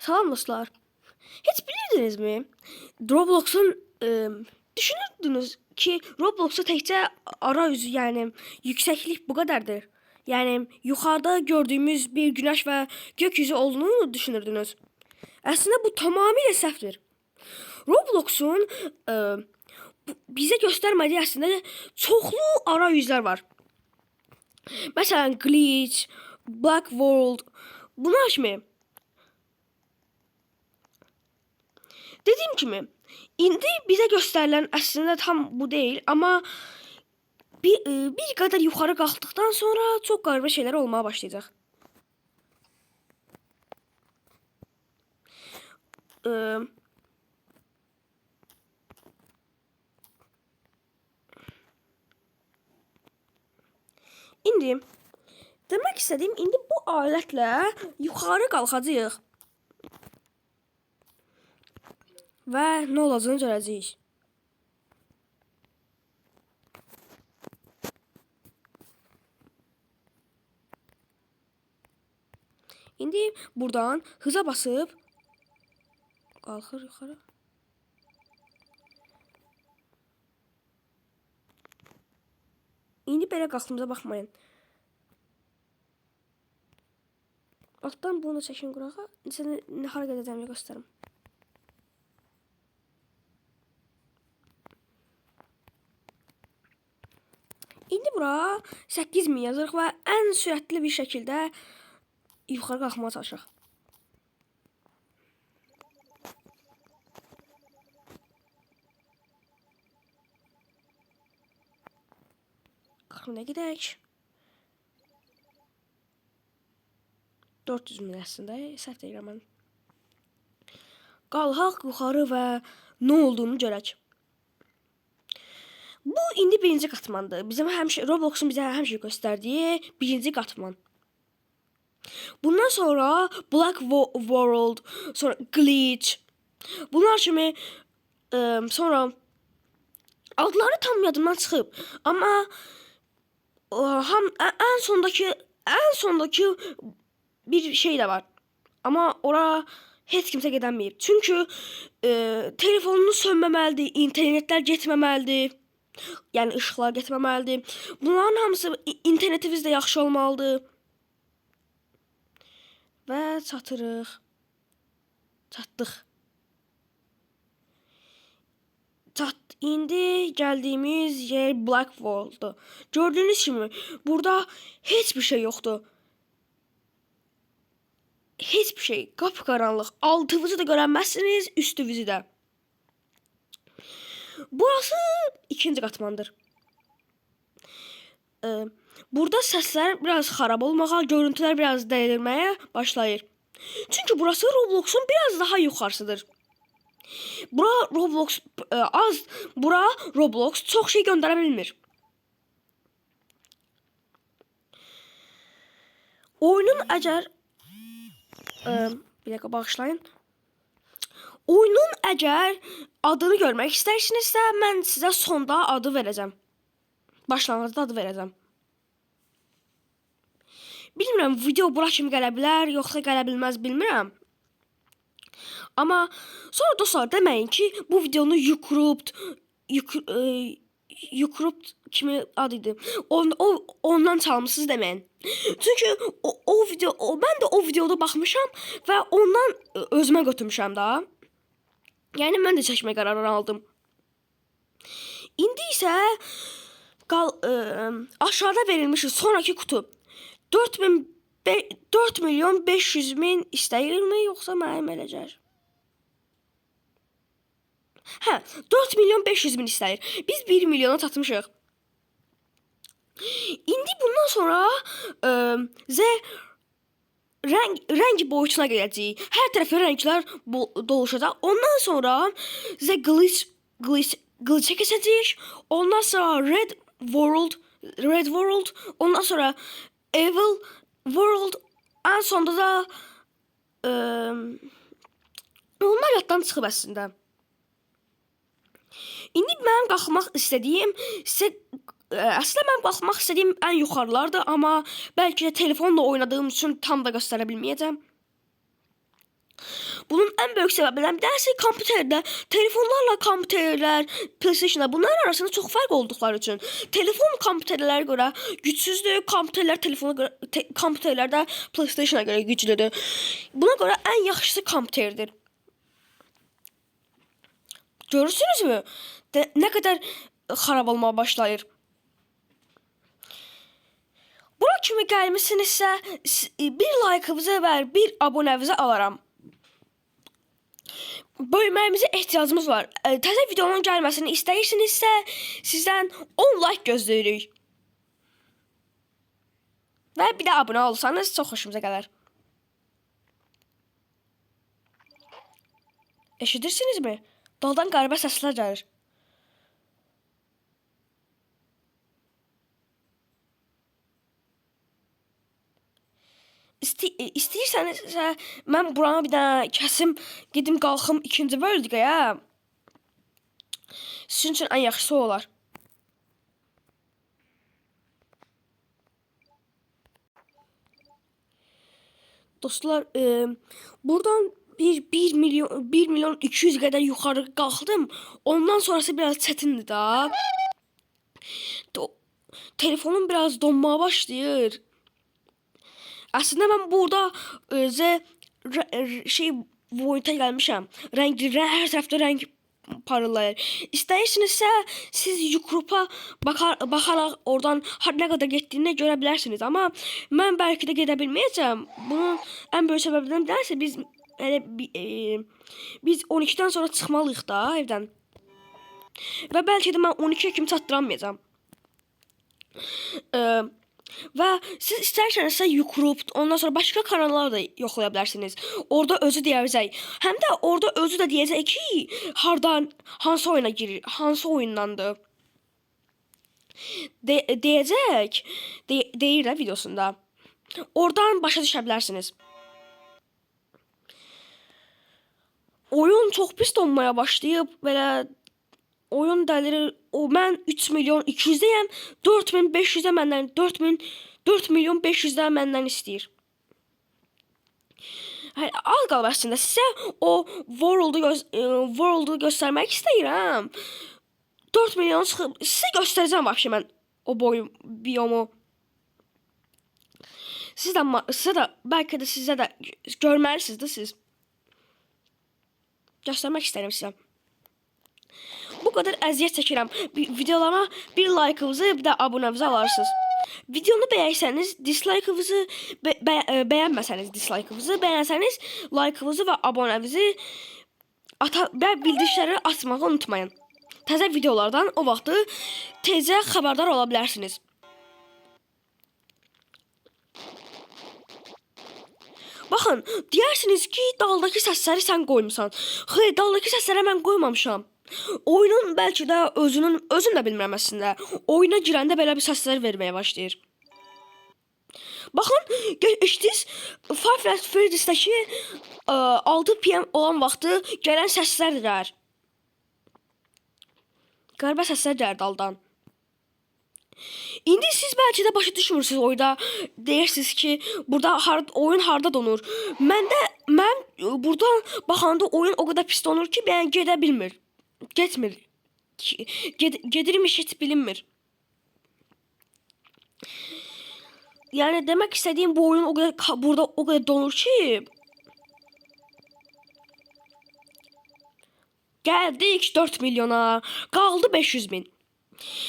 Salam dostlar. Hiç bilirdiniz mi? Roblox'un düşünürdünüz ki Roblox'ta təkcə arayüzü, yani yükseklik bu kadardır. Yani yukarıda gördüğümüz bir güneş ve gökyüzü olduğunu düşünürdünüz. Aslında bu tamamıyla səhvdir. Roblox'un bize göstermediği aslında çoxlu arayüzler var. Mesela Glitch, Black World, bunlar kimi. Dediğim kimi, indi bize gösterilen aslında tam bu değil ama bir kadar yukarı kalktıktan sonra çok garip şeyler olmaya başlayacak. İndi demek istediğim, indi bu aletle yukarı kalkacağıq ve ne olacağını görəcəyik. İndi buradan hıza basıp kalkır yukarı. İndi belə qalxdığımıza baxmayın. Alttan bunu çəkin qurağa. Sənə nə hara gedəcəyimi göstərim. İndi bura 8000 yazırıq və ən sürətli bir şəkildə yuxarı qalxmağa çalışırıq. Qalxmaya gedək. 400 min əslində, səhv deyirəm mən. Qalxaq yuxarı və nə olduğunu görək. Bu indi birinci katmandır. Bizim Roblox'un bize həmişə gösterdiği birinci katman. Bundan sonra Black World, sonra Glitch. Bunlar kimi sonra adları tam yadımdan çıxıb. Ama en sondaki bir şey de var. Ama ora heç kimsə gedəməyib. Çünkü telefonunu sönməməlidir, internetler getməməlidir. Yani ışıqlar getməməlidir. Bunların hamısı internetimiz də yaxşı olmalıdır. Və çatırıq. Çatdıq. İndi geldiğimiz yer Black World'dur. Gördüğünüz kimi burada heç bir şey yoktur. Heç bir şey. Qapqaranlıq. Altınızı da görənməzsiniz, üstünüzü də. Burası ikinci katmandır. Burada sesler biraz xarab olmağa, görüntüler biraz dəyilməyə başlayır. Çünkü burası Roblox'un biraz daha yukarısıdır. Bura Roblox çok şey göndərə bilmir. Oyunun əgər bir dakika bağışlayın. Oyunun əgər adını görmək istərsinizsə, mən sizə sonda adı verəcəm. Başlanğıcda adı verəcəm. Bilmirəm, video bura kimi gələ bilər, yoxsa gələ bilməz, bilmirəm. Amma sonra dostlar, deməyin ki, bu videonu Ucrupt kimi adıydı. Ondan çalmışsınız deməyin. Çünki mən də o videoda baxmışam və ondan özümə götürmüşəm da. Yani mən də çəkmə qərarı aldım. İndi isə aşağıda verilmiş sonraki kutu 4 milyon 500 min istəyirmi, yoxsa mənim eləcək? Hə, 4 milyon 500 min istəyir. Biz 1 milyona çatmışıq. İndi bundan sonra renk boyutuna geleceği. Her tarafı renkler doluşacak. Ondan sonra The Glitch'e keseceğiz. Ondan sonra Red World. Ondan sonra Evil World. En sonunda da onlar yaddan çıxıb əslində. İndi mən qalxmaq istədiyim aslında mən baxmaq istədiyim ən yuxarılardır, amma bəlkə də telefonla oynadığım üçün tam da göstərə bilməyəcəm. Bunun en büyük sebeplerinden bir tanesi kompüterdə, telefonlarla kompüterlər, PlayStationlar bunların arasında çox fərq olduqları üçün. Telefon kompüterlərə görə gücsüzdür, kompüterlər telefona görə, kompüterlər də PlayStationa görə güclüdür. Buna görə ən yaxşısı kompüterdir. Görürsünüzmü? Nə qədər xarab olmağa başlayır. Bura kimi gəlmisinizsə, bir like'ınızı və bir abunənizi alaram. Böyüməyimizə ehtiyacımız var. Təzə videonun gəlməsini istəyirsinizsə, sizdən 10 like gözləyirik. Və bir də abunə olsanız çox xoşumuza gələr. Eşidirsinizmi? Daldan qəribə səslər gəlir. İstəyirsənizsə, mən burana bir dənə kəsim, gedim qalxım ikinci bölgəyə. Sizin üçün ən yaxşısı olar. Dostlar, buradan 1 milyon 200 qədər yuxarı qalxdım. Ondan sonrası biraz çətindir da. Telefonum biraz donmaya başlayır. Aslında ben burada boyuta gelmişim. Her tarafta renk parlayır. İstəyirsinizsə siz YouTube'a bakaraq oradan nə qədər getdiyini görə bilərsiniz. Amma mən bəlkə də gedə bilməyəcəm. Bunun ən böyük səbəbindən birisi biz 12'den sonra çıxmalıyıq da evdən. Və bəlkə də mən 12'ye kimi çatdıramayacağam. Və siz istərsənizsə YouTube, ondan sonra başqa kanalları da yoxlaya bilərsiniz. Orada özü deyəcək. Həm də orada özü də deyəcək ki, hardan, hansı oyuna girir, hansı oyundandır. Deyəcək, deyir də videosunda. Oradan başa düşə bilərsiniz. Oyun çox pis donmaya başlayıb, belə oyun dəlirir. Mən 3 milyon 200'deyəm. 4500'də məndən 4 milyon 500'də məndən istəyir. Az qalıb əslində sizə o World'u göstərmək istəyirəm. 4 milyon çıxıb sizə göstərəcəm vəbşə mən o biomu. Sizə də bəlkə də sizə də görməlisiniz də siz. Göstərmək istəyirəm sizə. Bu kadar əziyyət çəkirəm. Videolarıma bir like'ınızı, bir də abunənizi alarsınız. Videonu bəyənsəniz dislike'ınızı, bəyənməsəniz dislike'ınızı, bəyənsəniz like'ınızı və abunənizi və bildirişləri açmağı unutmayın. Təzə videolardan o vaxtı tezə xəbərdar ola bilərsiniz. Baxın, deyirsiniz ki, daldakı səsləri sən qoymusan. Xeyr, daldakı səsləri mən qoymamışam. Oyunun bəlkə də özüm də bilmirəm əslində. Oyuna girəndə belə bir səslər verməyə başlayır. Baxın, eşitdiniz? Five Nights at Freddy's'dəki 6 PM olan vaxtı gələn səslərdir. Qəribə səslər gəlir daldan. İndi siz bəlkə də başa düşmürsünüz oyunda. Deyirsiniz ki, burada oyun harda donur. Mən buradan baxanda oyun o qədər pis donur ki, mən gedə bilmir. Getmir. Gedirmiş heç bilinmir. Yani demek istediğim bu oyun burada o kadar donur ki. Geldik 4 milyona. Kaldı 500 bin.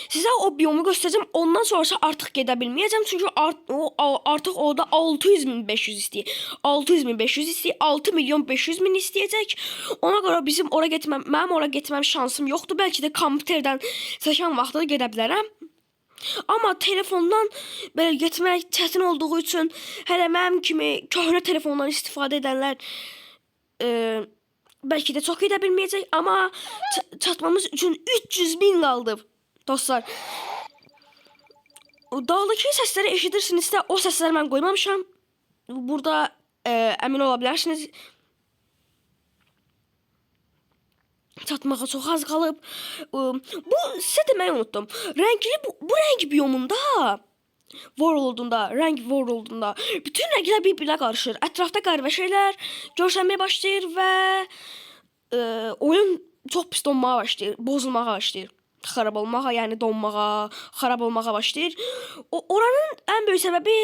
Size o biomu göstereceğim. Ondan sonrası artık gidebilmeyeceğim. Çünkü artık orada 600.500 isteyir. 600.500 isteyir. 6 milyon 500 bin isteyecek. Ona göre bizim oraya benim oraya gitmem şansım yoktu. Belki de kompüterden seçen vaxtda gedə bilərəm. Amma telefondan belə getmək çətin olduğu üçün hələ mənim kimi köhnə telefondan istifadə edənlər bəlkə də çox gedə bilməyəcək. Amma çatmamız üçün 300 bin qaldı. Dostlar, dağdaki səsləri eşidirsinizsə, o səsləri mən qoymamışam. Burada əmin ola bilərsiniz. Çatmağa çox az qalıb. Bu sizə deməyi unutdum. Bu renk biyomunda World'unda, renk World'unda bütün renkler bir-birinə qarışır. Ətrafda qəribə şeylər görsənməyə başlayır və oyun çox pis donmağa başlayır, bozulmağa başlayır. Xarab olmağa, yəni donmağa, xarab olmağa başlayır. Oranın ən böyük səbəbi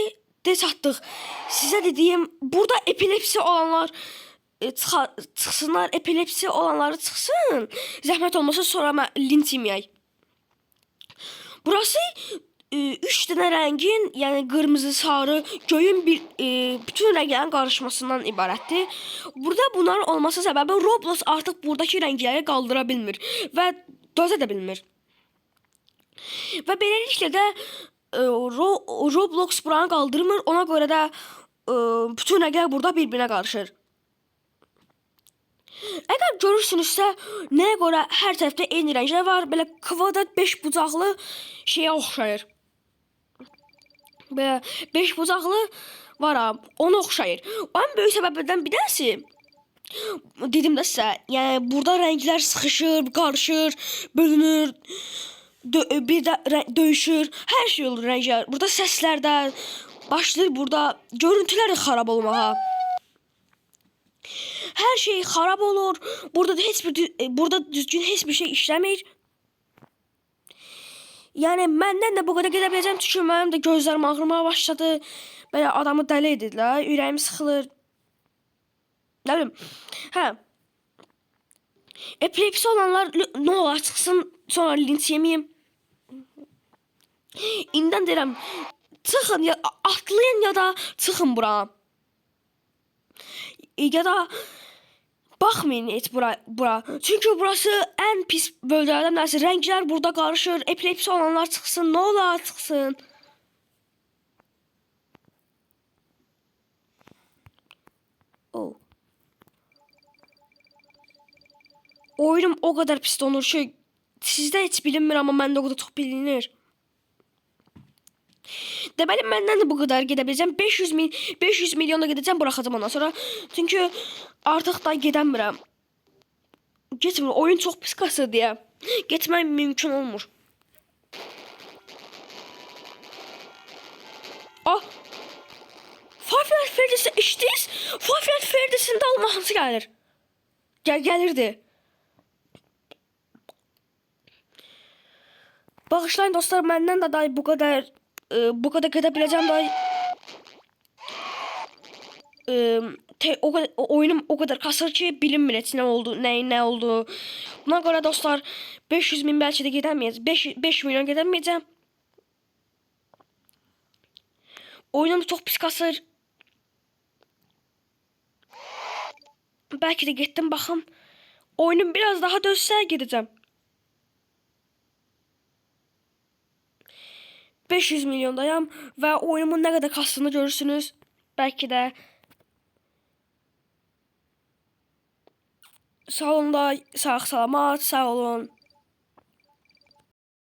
de çatdıq. Sizə dediyim, burada epilepsi olanlar çıxsınlar, epilepsi olanları çıxsın. Zəhmət olmasa sonra mən linç yeməyək. Burası 3 dənə rəngin, yəni qırmızı, sarı, göyün bütün rənglərin qarışmasından ibarətdir. Burada bunların olması səbəbi Roblox artıq buradakı rəngləri qaldıra bilmir və dözə də bilmir. Və beləliklə də Roblox buranı qaldırmır, ona görə də bütün rənglər burada bir-birinə qarışır. Əgər görürsünüzsə, nəyə görə hər tərəfdə eyni rənglər var, belə kvadrat 5 bucaqlı şeyə oxşayır. Belə 5 bucaqlı var ha, ona oxşayır. Ən böyük səbəblərdən bir tanəsi, dedim də sizə, yəni burada rənglər sıxışır, qarışır, bölünür, bir də döyüşür, hər şey olur rənglər. Burada səslərdən başlayır, burada görüntülər də xarab olmağa. Her şey xarab olur. Burada düzgün heç bir şey işləmir. Yəni məndən də bu qədər gedə biləcəm, çünki mənim də gözlərim ağrımaya başladı. Belə adamı dəli edirlər, ürəyim sıxılır. Nə bilim. Hə. Epilepsi olanlar nə olar çıxsın, sonra linç yeməyim. İndən deyirəm, çıxın ya atlayın ya da çıxın bura. Ya da baxmayın heç bura. Çünki burası ən pis bölgələrdən birisi. Rənglər burada qarışır. Epilepsi olanlar çıxsın. Nə olar çıxsın. Oh. Oyunum o kadar pis donur ki, sizdə heç bilinmir, amma məndə o kadar çox bilinir. Deməli məndən də bu qədər gedə biləcəm. 500 milyonda gedəcəm, buraxacağam ondan sonra. Çünki artıq da gedəmirəm. Getmir, oyun çox pis kasır deyə. Getmək mümkün olmur. Ah! Five Nights at Freddy's'e içdiniz? Five Nights at Freddy's'in də alması gəlir. Gəlirdi. Bağışlayın dostlar, məndən də day bu qədər gedə biləcəm day. Oyunum o kadar kasır ki bilinmir heç nə oldu, nəyin nə oldu. Buna görə dostlar 500 min belki də gedəməyəcəm. 5 milyon gedəməyəcəm. Oyunum çox pis kasır. Belki de getdim baxım. Oyunum biraz daha dözsə gedəcəm. 500 milyondayam və oyunumun nə qədər kastığını görürsünüz. Belki də sağ olun da, sağ salamat, sağ olun.